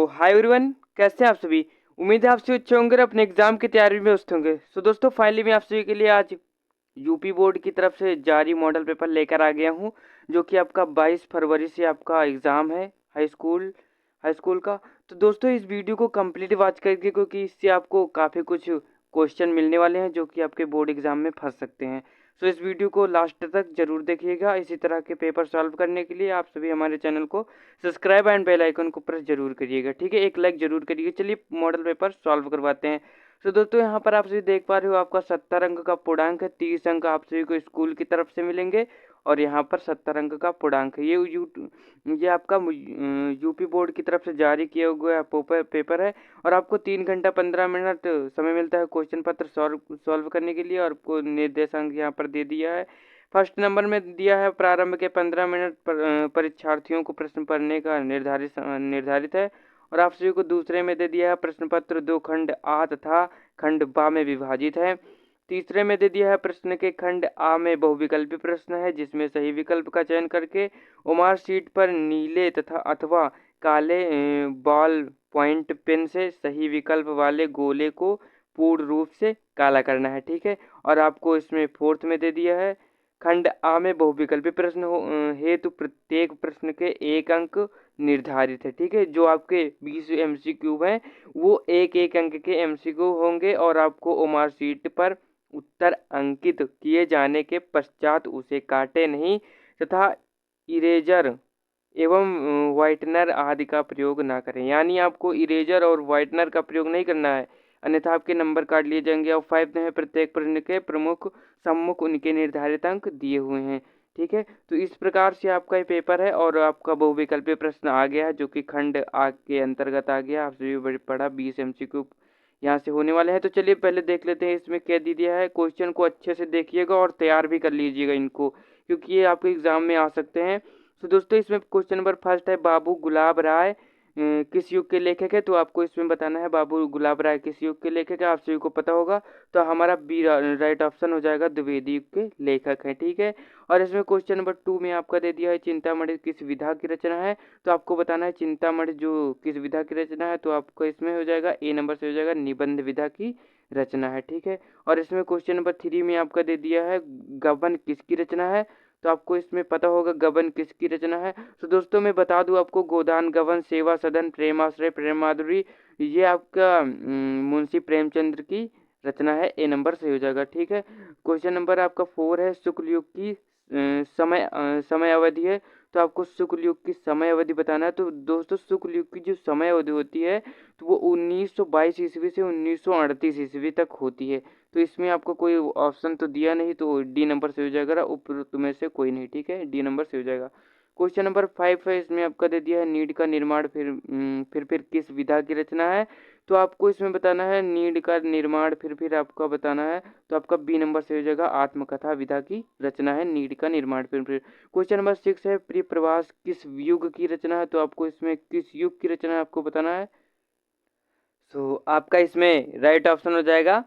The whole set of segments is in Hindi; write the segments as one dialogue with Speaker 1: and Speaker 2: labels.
Speaker 1: हाय एवरीवन, कैसे हैं आप सभी। उम्मीद है आप सभी अच्छे होंगे और अपने एग्जाम की तैयारी में व्यस्त होंगे। दोस्तों फाइनली मैं आप सभी के लिए आज यूपी बोर्ड की तरफ से जारी मॉडल पेपर लेकर आ गया हूं, जो कि आपका 22 फरवरी से आपका एग्ज़ाम है हाई स्कूल का। तो दोस्तों इस वीडियो को कंप्लीट वॉच करके, क्योंकि इससे आपको काफ़ी कुछ क्वेश्चन मिलने वाले हैं जो कि आपके बोर्ड एग्ज़ाम में फंस सकते हैं। सो इस वीडियो को लास्ट तक जरूर देखिएगा। इसी तरह के पेपर सॉल्व करने के लिए आप सभी हमारे चैनल को सब्सक्राइब एंड बेल आइकन को प्रेस जरूर करिएगा, ठीक है। एक लाइक जरूर करिएगा। चलिए मॉडल पेपर सॉल्व करवाते हैं। तो दोस्तों यहाँ पर आप सभी देख पा रहे हो, आपका 70 अंक का पूर्णांक है। 30 अंक आप सभी को स्कूल की तरफ से मिलेंगे और यहाँ पर 70 अंक का पूर्णांक है। ये आपका यूपी बोर्ड की तरफ से जारी किया हुआ पेपर है और आपको 3 घंटा 15 मिनट समय मिलता है क्वेश्चन पत्र सॉल्व करने के लिए। और आपको निर्देशांक यहाँ पर दे दिया है। फर्स्ट नंबर में दिया है प्रारंभ के 15 मिनट पर परीक्षार्थियों को प्रश्न पढ़ने का निर्धारित है। और आप सभी को दूसरे में दे दिया है प्रश्न पत्र 2 खंड आ तथा खंड बा में विभाजित है। तीसरे में दे दिया है प्रश्न के खंड आ में बहुविकल्पी प्रश्न है, जिसमें सही विकल्प का चयन करके उमार शीट पर नीले तथा अथवा काले बॉल पॉइंट पेन से सही विकल्प वाले गोले को पूर्ण रूप से काला करना है, ठीक है। और आपको इसमें फोर्थ में दे दिया है खंड आ में बहुविकल्पी प्रश्न हेतु प्रत्येक प्रश्न के 1 अंक निर्धारित है, ठीक है। जो आपके 20 एमसीक्यू हैं वो एक एक अंक के एमसीक्यू होंगे और आपको ओमार शीट पर उत्तर अंकित किए जाने के पश्चात उसे काटे नहीं तथा इरेजर एवं व्हाइटनर आदि का प्रयोग ना करें। यानी आपको इरेजर और व्हाइटनर का प्रयोग नहीं करना है, अन्यथा आपके नंबर काट लिए जाएंगे। और 5 में प्रत्येक प्रश्न के प्रमुख सम्मुख उनके निर्धारित अंक दिए हुए हैं, ठीक है। तो इस प्रकार से आपका ये पेपर है और आपका बहुविकल्पीय प्रश्न आ गया है, जो कि खंड आ के अंतर्गत आ गया। आपसे भी पढ़ा 20 एमसीक्यू यहाँ से होने वाले हैं। तो चलिए पहले देख लेते हैं इसमें क्या दे दिया है। क्वेश्चन को अच्छे से देखिएगा और तैयार भी कर लीजिएगा इनको, क्योंकि ये आपके एग्जाम में आ सकते हैं। तो दोस्तों इसमें क्वेश्चन नंबर फर्स्ट है, बाबू गुलाब राय किस युग के लेखक है। तो आपको इसमें बताना है बाबू गुलाब राय किस युग के लेखक है। आप सभी को पता होगा, तो हमारा बी राइट ऑप्शन हो जाएगा, द्विवेदी युग के लेखक हैं, ठीक है। और इसमें क्वेश्चन नंबर 2 में आपका दे दिया है चिंतामणि किस विधा की रचना है। तो आपको बताना है चिंतामणि जो किस विधा की रचना है। तो आपको इसमें हो जाएगा ए नंबर से हो जाएगा निबंध विधा की रचना है, ठीक है। और इसमें क्वेश्चन नंबर 3 में आपका दे दिया है गबन किसकी रचना है। तो आपको इसमें पता होगा गबन किसकी रचना है। तो दोस्तों मैं बता दूं आपको, गोदान गबन सेवा सदन प्रेमाश्रय प्रेमाधुरी ये आपका मुंशी प्रेमचंद्र की रचना है। ए नंबर से हो जाएगा, ठीक है। क्वेश्चन नंबर आपका 4 है, शुक्ल युग की समय अवधि है। तो आपको शुक्ल युग की समय अवधि बताना है। तो दोस्तों शुक्ल युग की जो समय अवधि होती है तो वो 1922 ईस्वी से 1938 ईस्वी तक होती है। तो इसमें आपको कोई ऑप्शन तो दिया नहीं, तो डी नंबर से हो जाएगा, उपरोक्त में से कोई नहीं, ठीक है। डी नंबर से हो जाएगा। क्वेश्चन नंबर 5 है, इसमें आपका दे दिया है नीड का निर्माण फिर किस विधा की रचना है। तो आपको इसमें बताना है नीड का निर्माण फिर आपका बताना है। तो आपका बी नंबर से हो जाएगा, आत्मकथा विधा की रचना है नीड का निर्माण फिर। क्वेश्चन नंबर 6 है, प्रिय प्रवास किस युग की रचना है। तो आपको इसमें किस युग की रचना है आपको बताना है। सो आपका इसमें राइट ऑप्शन हो जाएगा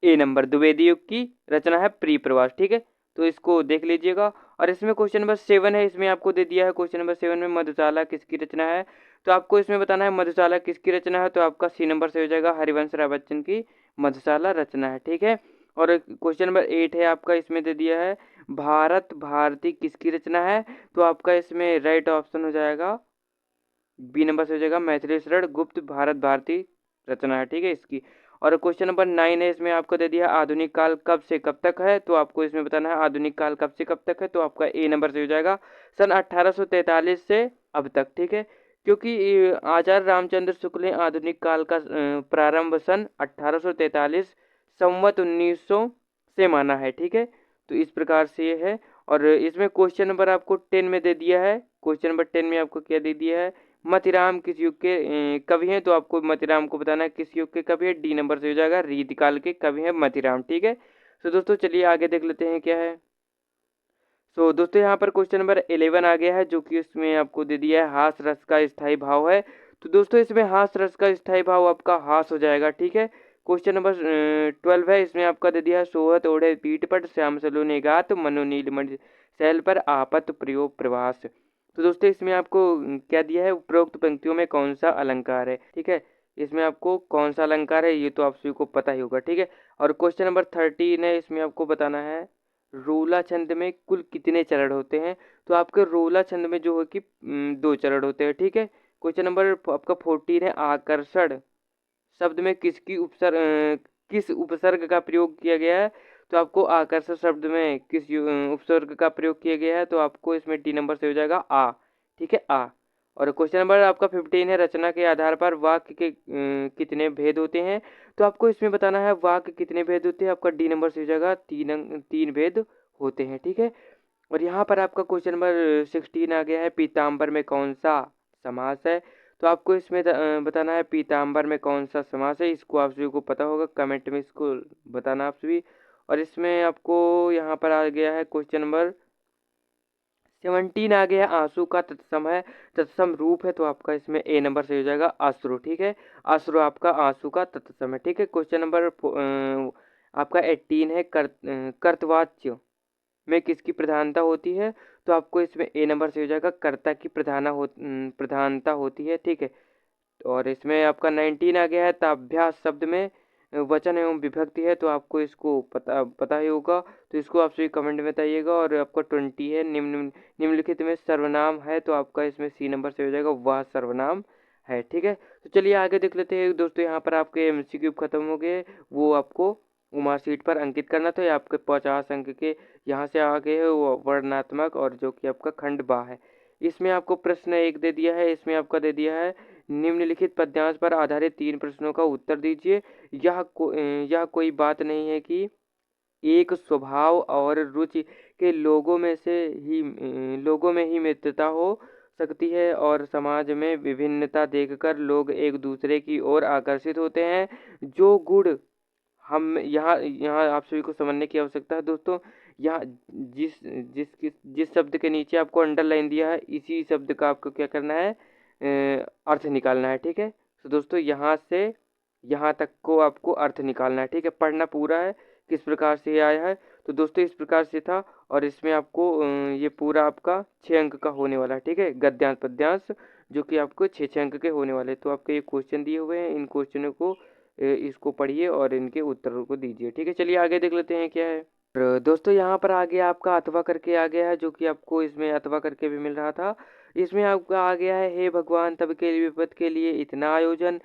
Speaker 1: ए नंबर, द्विवेदी युग की रचना है प्रिय प्रवास, ठीक है। तो इसको देख लीजिएगा। और इसमें क्वेश्चन नंबर 7 है, इसमें आपको दे दिया है क्वेश्चन नंबर 7 में मधुशाला किसकी रचना है। तो आपको इसमें बताना है मधुशाला किसकी रचना है। तो आपका सी नंबर से हो जाएगा, हरिवंश राय बच्चन की मधुशाला रचना है, ठीक है। और क्वेश्चन नंबर 8 है आपका, इसमें दे दिया है भारत भारती किसकी रचना है। तो आपका इसमें राइट ऑप्शन हो जाएगा, बी नंबर से हो जाएगा, मैथिली शरण गुप्त भारत भारती रचना है, ठीक है इसकी। और क्वेश्चन नंबर 9 है, इसमें आपको दे दिया आधुनिक काल कब से कब तक है। तो आपको इसमें बताना है आधुनिक काल कब से कब तक है। तो आपका ए नंबर से हो जाएगा, सन 1843 से अब तक, ठीक है। क्योंकि आचार्य रामचंद्र शुक्ल ने आधुनिक काल का प्रारंभ सन 1843 संवत 1900 से माना है, ठीक है। तो इस प्रकार से ये है। और इसमें क्वेश्चन नंबर आपको 10 में दे दिया है। क्वेश्चन नंबर 10 में आपको क्या दे दिया है, मतिराम किस युग के कवि हैं। तो आपको मतिराम को बताना है किस युग के कवि है। डी नंबर से हो जाएगा, रीतिकाल के कवि हैं मतिराम, ठीक है। तो दोस्तों चलिए आगे देख लेते हैं क्या है। तो दोस्तों यहाँ पर क्वेश्चन नंबर 11 आ गया है, जो कि इसमें आपको दे दिया है हास रस का स्थायी भाव है। तो दोस्तों इसमें हास रस का स्थायी भाव आपका हास हो जाएगा, ठीक है। क्वेश्चन नंबर 12 है, इसमें आपका दे दिया है सोहत ओढ़े पीठ पर श्याम सलू ने गात मनो नीलमणि शैल पर आपत प्रयोग प्रवास। तो दोस्तों इसमें आपको क्या दिया है, उपरोक्त पंक्तियों में कौन सा अलंकार है, ठीक है। इसमें आपको कौन सा अलंकार है ये तो आप सभी को पता ही होगा, ठीक है। और क्वेश्चन नंबर 13 है, इसमें आपको बताना है रोला छंद में कुल कितने चरण होते हैं। तो आपके रोला छंद में जो है कि 2 चरण होते हैं, ठीक है। क्वेश्चन नंबर आपका 14 है, आकर्षण शब्द में किस उपसर्ग का प्रयोग किया गया है। तो आपको आकर्षण शब्द में किस उपसर्ग का प्रयोग किया गया है, तो आपको इसमें डी नंबर से हो जाएगा आ, ठीक है, आ। और क्वेश्चन नंबर आपका 15 है, रचना के आधार पर वाक्य के कितने भेद होते हैं। तो आपको इसमें बताना है वाक्य कितने भेद होते हैं, आपका डी नंबर से हो जाएगा 3 भेद होते हैं, ठीक है। और यहाँ पर आपका क्वेश्चन नंबर 16 आ गया है, पीताम्बर में कौन सा समास है। तो आपको इसमें बताना है पीताम्बर में कौन सा समास है। इसको आप सभी को पता होगा, कमेंट में इसको बताना आप सभी। और इसमें आपको यहाँ पर आ गया है क्वेश्चन नंबर 17 आ गया है, आंसू का तत्सम है, तत्सम रूप है। तो आपका इसमें ए नंबर से हो जाएगा अश्रु, ठीक है। अश्रु आपका आंसू का तत्सम है, ठीक है। क्वेश्चन नंबर आपका 18 है, कर्तवाच्य में किसकी प्रधानता होती है। तो आपको इसमें ए नंबर से हो जाएगा कर्ता की प्रधानता होती है, ठीक है। और इसमें आपका 19 आ गया है, ताभ्यास शब्द में वचन एवं विभक्ति है। तो आपको इसको पता ही होगा, तो इसको आप सभी कमेंट में बताइएगा। और आपका 20 है, निम्नलिखित में सर्वनाम है। तो आपका इसमें सी नंबर से हो जाएगा वह सर्वनाम है, ठीक है। तो चलिए आगे देख लेते हैं दोस्तों। यहाँ पर आपके एमसीक्यू खत्म हो गए, वो आपको मार्कशीट पर अंकित करना था। ये आपके 50 अंक के यहाँ से आगे है वो वर्णनात्मक, और जो कि आपका खंड बा है। इसमें आपको प्रश्न 1 दे दिया है, इसमें आपका दे दिया है निम्नलिखित पद्यांश पर आधारित 3 प्रश्नों का उत्तर दीजिए। यह कोई बात नहीं है कि एक स्वभाव और रुचि के लोगों में ही मित्रता हो सकती है, और समाज में विभिन्नता देखकर लोग एक दूसरे की ओर आकर्षित होते हैं। जो गुण हम यहाँ यहाँ आप सभी को समझने की आवश्यकता है दोस्तों। यहाँ जिस शब्द के नीचे आपको अंडरलाइन दिया है, इसी शब्द का आपको क्या करना है, अर्थ निकालना है, ठीक है। तो दोस्तों यहाँ से यहाँ तक को आपको अर्थ निकालना है, ठीक है। पढ़ना पूरा है किस प्रकार से ये आया है। तो दोस्तों इस प्रकार से था, और इसमें आपको ये पूरा आपका 6 अंक का होने वाला है, ठीक है। गद्यांश पद्यांश जो कि आपको 6 अंक के होने वाले। तो आपके ये क्वेश्चन दिए हुए हैं, इन क्वेश्चनों को इसको पढ़िए और इनके उत्तरों को दीजिए, ठीक है। चलिए आगे देख लेते हैं क्या है। और दोस्तों यहाँ पर आ गया आपका अथवा करके आ गया है, जो कि आपको इसमें अथवा करके भी मिल रहा था। इसमें आपका आ गया है, हे भगवान तब के लिए विपद के लिए इतना आयोजन,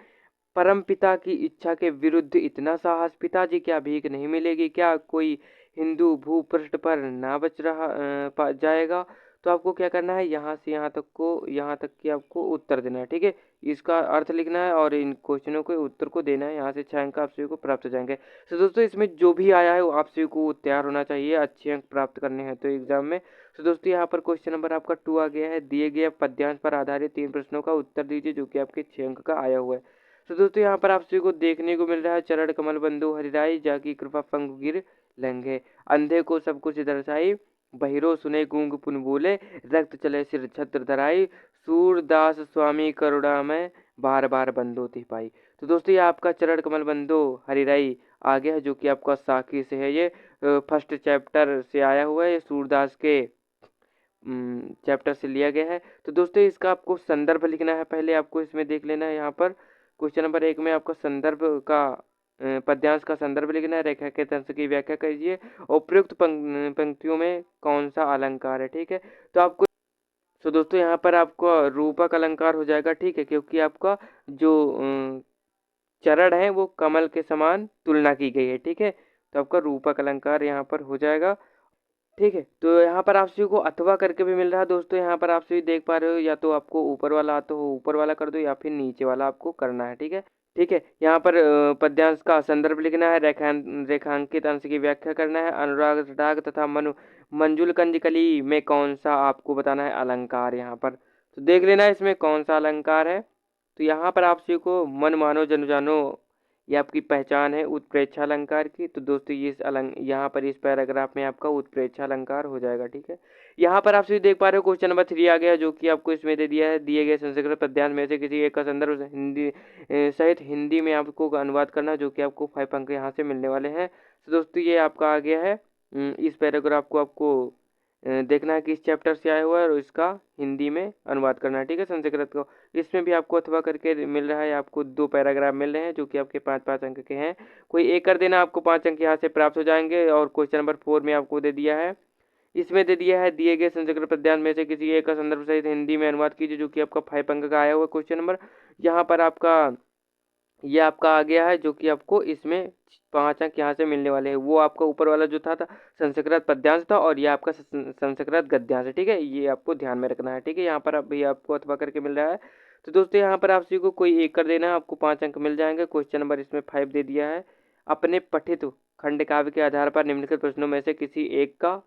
Speaker 1: परम पिता की इच्छा के विरुद्ध इतना साहस, पिताजी क्या भीख नहीं मिलेगी, क्या कोई हिंदू भूपृष्ठ पर ना बच जाएगा। तो आपको क्या करना है, यहाँ से यहाँ तक की आपको उत्तर देना है, ठीक है। इसका अर्थ लिखना है और इन क्वेश्चनों के उत्तर को देना है। यहाँ से 6 अंक आप सभी को प्राप्त हो जाएंगे। तो दोस्तों इसमें जो भी आया है वो आप सभी को तैयार होना चाहिए, अच्छे अंक प्राप्त करने हैं तो एग्जाम में। तो दोस्तों यहाँ पर क्वेश्चन नंबर आपका 2 आ गया है, दिए गए पद्यांश पर आधारित 3 प्रश्नों का उत्तर दीजिए, जो कि आपके 6 अंक का आया हुआ है। तो दोस्तों यहाँ पर आप सभी को देखने को मिल रहा है, चरण कमल बंधु हरिराई जाकी कृपा पंग गिर लंघे, अंधे को सब कुछ दर्शाई, बहिरो सुने गूंग पुन बोले, रक्त चले सिर छत्र धराई, सूरदास स्वामी करुणा में बार बार बंदो थी पाई। तो दोस्तों ये आपका चरण कमल बंधु हरिराई आ गया है, जो कि आपका साखी से है। ये फर्स्ट चैप्टर से आया हुआ है, ये सूरदास के चैप्टर से लिया गया है। तो दोस्तों इसका आपको संदर्भ लिखना है, पहले आपको इसमें देख लेना है। यहाँ पर क्वेश्चन नंबर 1 में आपका संदर्भ का पद्यांश का संदर्भ लिखना है, रेखा के तंत्र की व्याख्या कीजिए, उपयुक्त पंक्तियों में कौन सा अलंकार है, ठीक है। तो आपको तो दोस्तों यहाँ पर आपको रूपक अलंकार हो जाएगा, ठीक है, क्योंकि आपका जो चरण है वो कमल के समान तुलना की गई है, ठीक है। तो आपका रूपक अलंकार यहाँ पर हो जाएगा, ठीक है। तो यहाँ पर आप सभी को अथवा करके भी मिल रहा है दोस्तों। यहाँ पर आप सभी देख पा रहे हो, या तो आपको ऊपर वाला आता हो ऊपर वाला कर दो, या फिर नीचे वाला आपको करना है, ठीक है। ठीक है, यहाँ पर पद्यांश का संदर्भ लिखना है, रेखांकित अंश की व्याख्या करना है, अनुराग राग तथा मंजुल कंजकली में कौन सा आपको बताना है अलंकार। यहाँ पर तो देख लेना है इसमें कौन सा अलंकार है। तो यहाँ पर आप सभी को मन मानो जन जानो, ये आपकी पहचान है उत्प्रेक्षा अलंकार की। तो दोस्तों ये यहाँ पर इस पैराग्राफ में आपका उत्प्रेक्षा अलंकार हो जाएगा, ठीक है। यहाँ पर आप सभी देख पा रहे हो क्वेश्चन नंबर 3 आ गया, जो कि आपको इसमें दे दिया है, दिए गए संस्कृत पद्यांश में से किसी एक का संदर्भ हिंदी सहित हिंदी में आपको अनुवाद करना, जो कि आपको 5 अंक यहाँ से मिलने वाले हैं। तो दोस्तों ये आपका आ गया है, इस पैराग्राफ को आपको देखना है कि इस चैप्टर से आया हुआ है और इसका हिंदी में अनुवाद करना है, ठीक है, संस्कृत को। इसमें भी आपको अथवा करके मिल रहा है, आपको 2 पैराग्राफ मिल रहे हैं जो कि आपके 5-5 अंक के हैं। कोई एक कर देना, आपको 5 अंक यहाँ से प्राप्त हो जाएंगे। और क्वेश्चन नंबर 4 में आपको दे दिया है, इसमें दे दिया है दिए गए संस्कृत पद्यांश में से किसी एक का संदर्भ सहित हिंदी में अनुवाद कीजिए, जो कि आपका 5 अंक का आया हुआ क्वेश्चन नंबर। यहाँ पर आपका ये आपका आ गया है, जो कि आपको इसमें 5 अंक यहाँ से मिलने वाले हैं। वो आपका ऊपर वाला जो था संस्कृत पद्यांश था, और ये आपका संस्कृत गद्यांश है, ठीक है, ये आपको ध्यान में रखना है, ठीक है। यहाँ पर अभी आपको अथवा करके मिल रहा है। तो दोस्तों यहाँ पर आप सभी को कोई एक कर देना है, आपको 5 अंक मिल जाएंगे। क्वेश्चन नंबर इसमें 5 दे दिया है, अपने पठित खंड काव्य के आधार पर निम्नलिखित प्रश्नों में से किसी एक का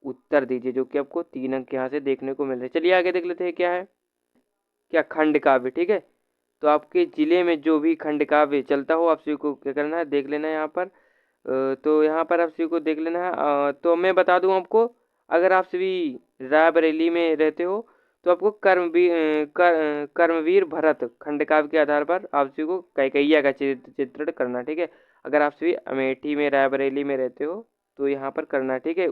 Speaker 1: उत्तर दीजिए, जो कि आपको 3 अंक यहाँ से देखने को मिल रहे हैं। चलिए आगे देख लेते हैं क्या है, क्या खंड काव्य, ठीक है। तो आपके जिले में जो भी खंड काव्य चलता हो, आप सभी को क्या करना है, देख लेना है यहाँ पर। तो यहाँ पर आप सभी को देख लेना है। तो मैं बता दूँ आपको, अगर आप सभी रायबरेली में रहते हो तो आपको कर्मवीर भरत खंड काव्य के आधार पर आप सभी को कैकैया का चित्रण करना, ठीक है। अगर आप सभी अमेठी में रायबरेली में रहते हो तो यहाँ पर करना, ठीक है।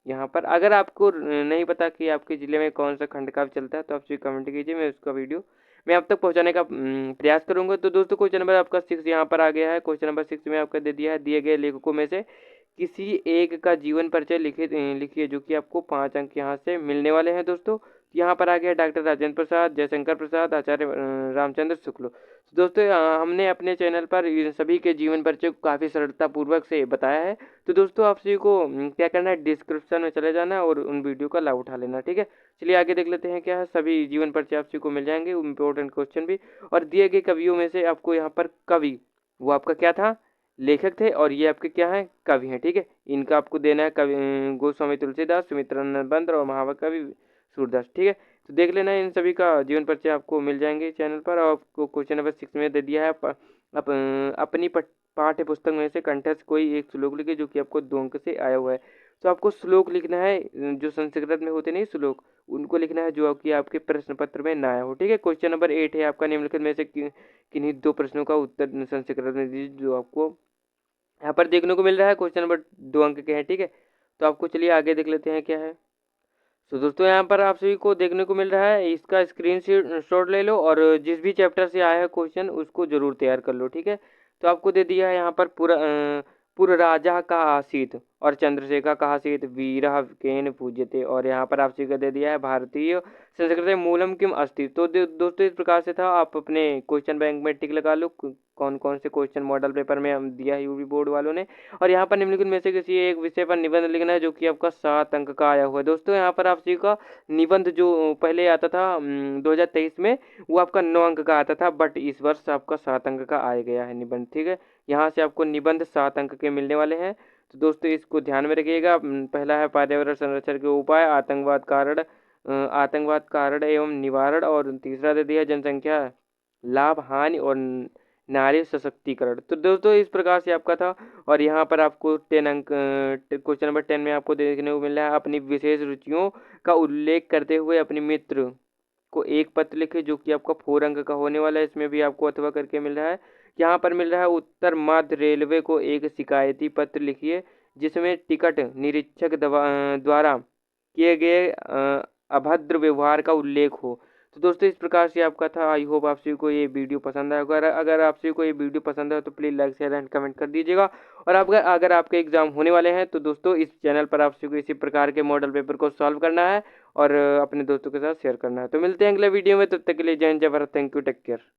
Speaker 1: यहाँ पर अगर आपको नहीं पता कि आपके ज़िले में कौन सा खंड काव्य चलता है तो आप सभी कमेंट कीजिए, मैं उसका वीडियो मैं आप तक पहुंचाने का प्रयास करूंगा। तो दोस्तों क्वेश्चन नंबर आपका 6 यहाँ पर आ गया है। क्वेश्चन नंबर 6 में आपका दे दिया है, दिए गए लेखकों में से किसी एक का जीवन परिचय लिखिए, जो कि आपको 5 अंक यहाँ से मिलने वाले हैं दोस्तों। यहाँ पर आ गया डॉक्टर राजेंद्र प्रसाद, जयशंकर प्रसाद, आचार्य रामचंद्र शुक्ल। तो दोस्तों हमने अपने चैनल पर इन सभी के जीवन परिचय को काफ़ी सरलतापूर्वक से बताया है। तो दोस्तों आप सभी को क्या करना है, डिस्क्रिप्शन में चले जाना है और उन वीडियो का लाभ उठा लेना, ठीक है। चलिए आगे देख लेते हैं क्या है। सभी जीवन परिचय आप सभी को मिल जाएंगे, इम्पोर्टेंट क्वेश्चन भी। और दिए गए कवियों में से आपको यहाँ पर कवि, वो आपका क्या था, लेखक थे, और ये आपके क्या है, कवि हैं, ठीक है। इनका आपको देना है कवि गोस्वामी तुलसीदास, सुमित्रानंद बंद और महाकवि सूरदास, ठीक है। तो देख लेना है, इन सभी का जीवन परिचय आपको मिल जाएंगे चैनल पर। और आपको क्वेश्चन नंबर 6 में दे दिया है, अपनी पाठ्य पुस्तक में से कंठस्थ कोई एक श्लोक लिखे, जो कि आपको 2 अंक से आया हुआ है। तो आपको श्लोक लिखना है, जो संस्कृत में होते नहीं श्लोक, उनको लिखना है जो कि आपके प्रश्न पत्र में ना आया हो, ठीक है। क्वेश्चन नंबर 8 है आपका, निम्नलिखित में से किन्हीं 2 प्रश्नों का उत्तर संस्कृत में दीजिए, जो आपको यहाँ पर देखने को मिल रहा है। क्वेश्चन नंबर 2 अंक के हैं, ठीक है। तो आपको चलिए आगे देख लेते हैं क्या है। तो दोस्तों यहाँ पर आप सभी को देखने को मिल रहा है, इसका स्क्रीन शॉट ले लो और जिस भी चैप्टर से आया है क्वेश्चन उसको जरूर तैयार कर लो, ठीक है। तो आपको दे दिया है यहाँ पर पुर राजा का आसीत और चंद्रशेखर का आसीत वीरः केन पूज्यते। और यहाँ पर आप सभी को दे दिया है, भारतीय संस्कृत मूलम किम अस्ति। तो दोस्तों इस प्रकार से था, आप अपने क्वेश्चन बैंक में टिक लगा लो कौन कौन से क्वेश्चन मॉडल पेपर में हम दिया है यूपी बोर्ड वालों ने। और यहाँ पर निम्नलिखित में से किसी एक विषय पर निबंध लिखना है, जो कि आपका 7 अंक का आया हुआ है दोस्तों। यहाँ पर आप सभी का निबंध जो पहले आता था 2023 में, वो आपका 9 अंक का आता था, बट इस वर्ष आपका 7 अंक का आ गया है निबंध, ठीक है। यहाँ से आपको निबंध 7 अंक के मिलने वाले हैं। तो दोस्तों इसको ध्यान में रखिएगा। पहला है पर्यावरण संरक्षण के उपाय, आतंकवाद कारण एवं निवारण, और तीसरा दे दिया जनसंख्या लाभ हानि और नारी सशक्तिकरण। तो दोस्तों इस प्रकार से आपका था। और यहाँ पर आपको 10 अंक क्वेश्चन नंबर 10 में आपको देखने को मिल रहा है, अपनी विशेष रुचियों का उल्लेख करते हुए अपने मित्र को एक पत्र लिखे, जो कि आपका 4 अंक का होने वाला है। इसमें भी आपको अथवा करके मिल रहा है। यहाँ पर मिल रहा है, उत्तर मध्य रेलवे को एक शिकायती पत्र लिखिए, जिसमें टिकट निरीक्षक द्वारा किए गए अभद्र व्यवहार का उल्लेख हो। तो दोस्तों इस प्रकार से आपका था। आई होप आप सभी को ये वीडियो पसंद आएगा। अगर आप सभी को ये वीडियो पसंद आए तो please like share and comment कर दीजिएगा। और आप अगर आपके एग्जाम होने वाले हैं तो दोस्तों इस चैनल पर आप सभी को इसी प्रकार के मॉडल पेपर को सॉल्व करना है और अपने दोस्तों के साथ शेयर करना है। तो मिलते हैं अगले वीडियो में, तब तक के लिए जय हिंद जय Bharat, thank you, take care.